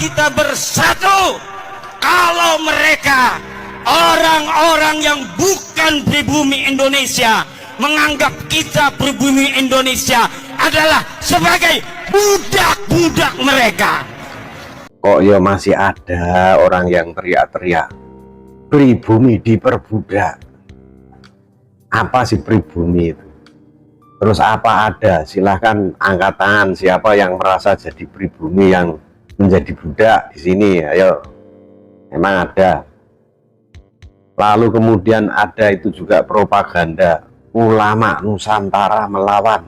kita bersatu. Kalau mereka orang-orang yang bukan pribumi Indonesia menganggap kita pribumi Indonesia adalah sebagai budak-budak mereka. Kok ya masih ada orang yang teriak-teriak pribumi diperbudak? Apa sih pribumi itu? Terus apa ada? Silahkan angkat tangan siapa yang merasa jadi pribumi yang menjadi budak di sini. Ayo, memang ada. Lalu kemudian ada itu juga propaganda ulama Nusantara melawan.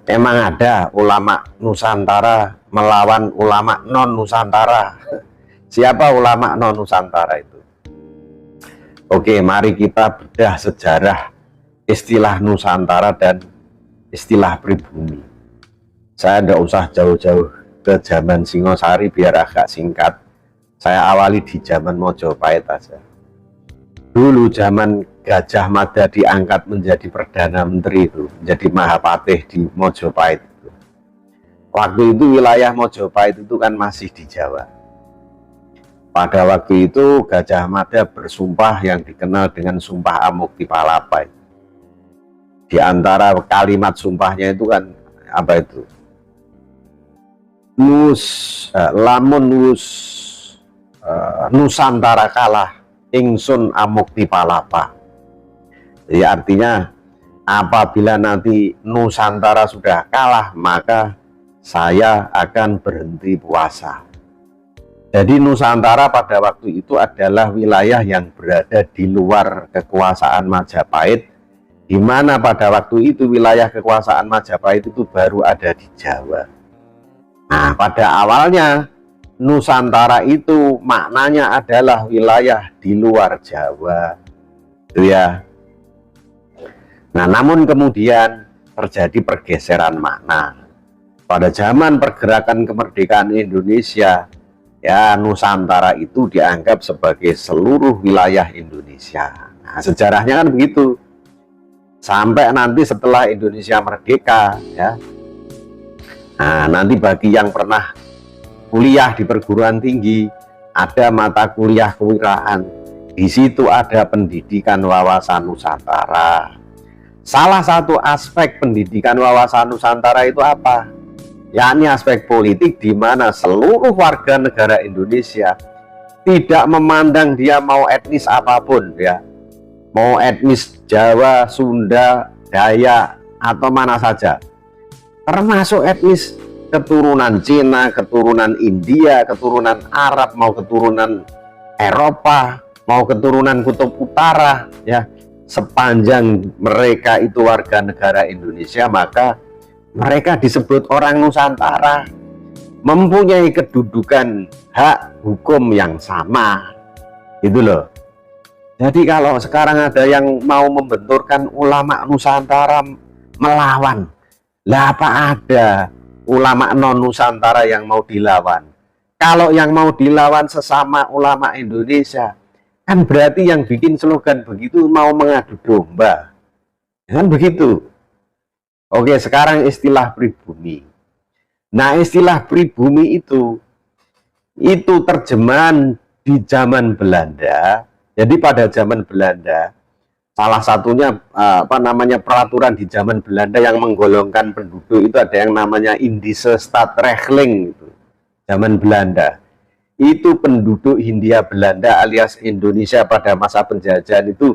Emang ada ulama Nusantara melawan ulama non Nusantara? Siapa ulama non Nusantara itu? Oke, mari kita bedah sejarah istilah Nusantara dan istilah pribumi. Saya tidak usah jauh-jauh ke zaman Singosari biar agak singkat. Saya awali di zaman Mojopahit aja. Dulu zaman Gajah Mada diangkat menjadi Perdana Menteri itu, menjadi Mahapatih di Mojopahit itu. Waktu itu wilayah Mojopahit itu kan masih di Jawa. Pada waktu itu Gajah Mada bersumpah yang dikenal dengan Sumpah Amukti-Palapa. Di antara kalimat sumpahnya itu kan apa itu? Lamun Nusantara kalah, ingsun Amukti-Palapa. Jadi artinya apabila nanti Nusantara sudah kalah, maka saya akan berhenti puasa. Jadi Nusantara pada waktu itu adalah wilayah yang berada di luar kekuasaan Majapahit, di mana pada waktu itu wilayah kekuasaan Majapahit itu baru ada di Jawa. Nah, pada awalnya Nusantara itu maknanya adalah wilayah di luar Jawa, itu ya. Nah, namun kemudian terjadi pergeseran makna. Pada zaman pergerakan kemerdekaan Indonesia, ya Nusantara itu dianggap sebagai seluruh wilayah Indonesia. Nah, sejarahnya kan begitu. Sampai nanti setelah Indonesia merdeka, ya. Nah, nanti bagi yang pernah kuliah di perguruan tinggi, ada mata kuliah kewirausahaan. Di situ ada pendidikan wawasan Nusantara. Salah satu aspek pendidikan wawasan Nusantara itu apa? Yakni aspek politik, di mana seluruh warga negara Indonesia tidak memandang dia mau etnis apapun, ya. Mau etnis Jawa, Sunda, Dayak, atau mana saja, termasuk etnis keturunan Cina, keturunan India, keturunan Arab, mau keturunan Eropa, mau keturunan Kutub Utara, ya, sepanjang mereka itu warga negara Indonesia, maka mereka disebut orang Nusantara, mempunyai kedudukan hak hukum yang sama, gitu loh. Jadi kalau sekarang ada yang mau membenturkan ulama Nusantara melawan, lah apa ada ulama non Nusantara yang mau dilawan? Kalau yang mau dilawan sesama ulama Indonesia, kan berarti yang bikin slogan begitu mau mengadu domba, kan begitu. Oke, sekarang istilah pribumi. Nah, istilah pribumi itu terjemahan di zaman Belanda. Jadi pada zaman Belanda, salah satunya peraturan di zaman Belanda yang menggolongkan penduduk itu ada yang namanya Indische Stadsregeling itu. Zaman Belanda itu penduduk Hindia Belanda alias Indonesia pada masa penjajahan itu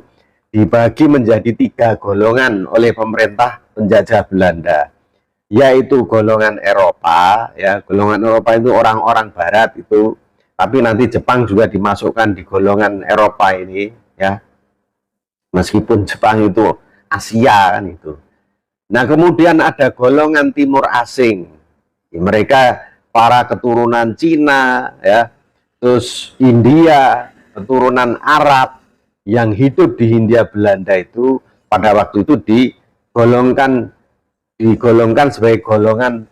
dibagi menjadi 3 golongan oleh pemerintah penjajah Belanda, yaitu golongan Eropa, ya. Golongan Eropa itu orang-orang barat itu, tapi nanti Jepang juga dimasukkan di golongan Eropa ini, ya. Meskipun Jepang itu Asia kan itu. Nah, kemudian ada golongan timur asing. Mereka para keturunan Cina, ya, terus India, keturunan Arab yang hidup di Hindia Belanda itu pada waktu itu digolongkan sebagai golongan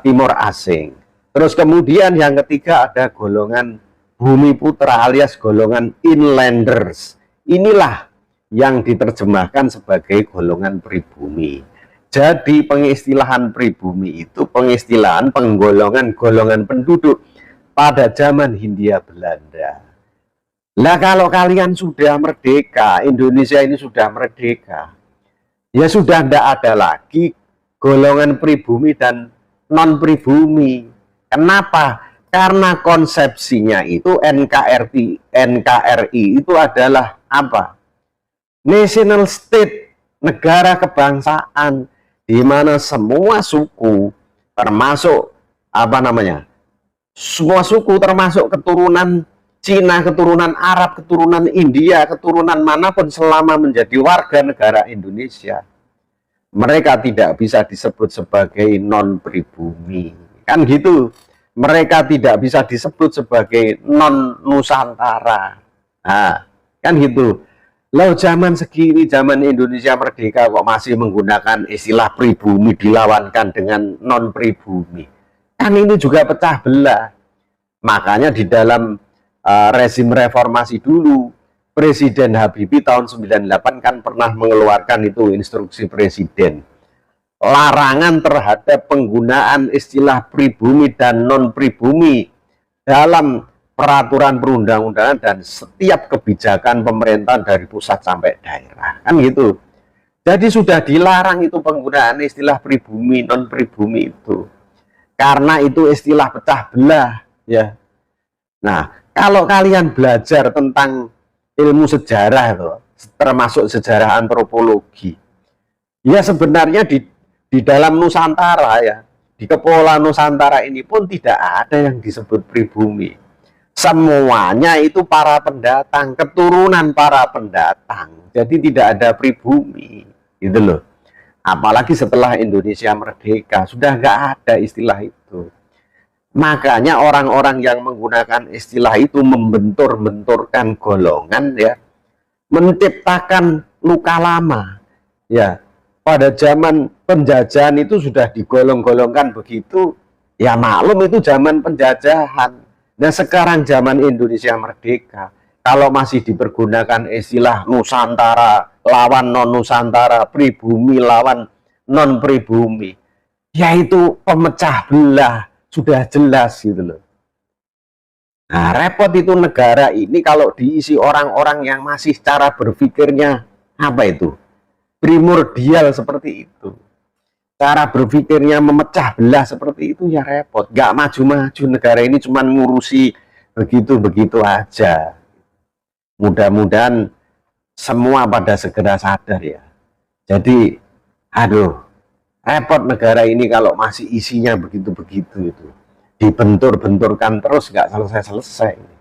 timur asing. Terus kemudian yang ketiga ada golongan bumi putra alias golongan inlanders. Inilah yang diterjemahkan sebagai golongan pribumi. Jadi pengistilahan pribumi itu pengistilahan penggolongan-golongan penduduk pada zaman Hindia Belanda. Lah kalau kalian sudah merdeka, Indonesia ini sudah merdeka, ya sudah tidak ada lagi golongan pribumi dan non pribumi. Kenapa? Karena konsepsinya itu NKRI itu adalah apa? National state, negara kebangsaan, di mana semua suku termasuk apa namanya? Semua suku termasuk keturunan Cina, keturunan Arab, keturunan India, keturunan manapun selama menjadi warga negara Indonesia, mereka tidak bisa disebut sebagai non pribumi. Kan gitu. Mereka tidak bisa disebut sebagai non Nusantara. Nah, kan gitu. Loh, zaman segini, zaman Indonesia merdeka kok masih menggunakan istilah pribumi dilawankan dengan non pribumi. Kan ini juga pecah belah. Makanya di dalam rezim reformasi dulu, Presiden Habibie tahun 98 kan pernah mengeluarkan itu instruksi presiden. Larangan terhadap penggunaan istilah pribumi dan non pribumi dalam peraturan perundang-undangan dan setiap kebijakan pemerintahan dari pusat sampai daerah, kan gitu. Jadi sudah dilarang itu penggunaan istilah pribumi non pribumi itu, karena itu istilah pecah belah ya. Nah, kalau kalian belajar tentang ilmu sejarah itu, termasuk sejarah antropologi, ya sebenarnya di dalam Nusantara ya, di kepulauan Nusantara ini pun tidak ada yang disebut pribumi. Semuanya itu para pendatang, keturunan para pendatang. Jadi tidak ada pribumi, gitu loh. Apalagi setelah Indonesia merdeka, sudah nggak ada istilah itu. Makanya orang-orang yang menggunakan istilah itu membentur-benturkan golongan ya, menciptakan luka lama ya. Pada zaman penjajahan itu sudah digolong-golongkan begitu, ya maklum itu zaman penjajahan. Nah sekarang zaman Indonesia merdeka, kalau masih dipergunakan istilah Nusantara lawan non-Nusantara, pribumi lawan non-pribumi, yaitu pemecah belah, sudah jelas gitu loh. Nah repot itu negara ini kalau diisi orang-orang yang masih cara berpikirnya apa itu? Primordial seperti itu, cara berpikirnya memecah belah seperti itu, ya repot, gak maju-maju negara ini, cuman ngurusi begitu-begitu aja. Mudah-mudahan semua pada segera sadar ya. Jadi aduh, repot negara ini kalau masih isinya begitu-begitu itu, dibentur-benturkan terus gak selesai-selesai.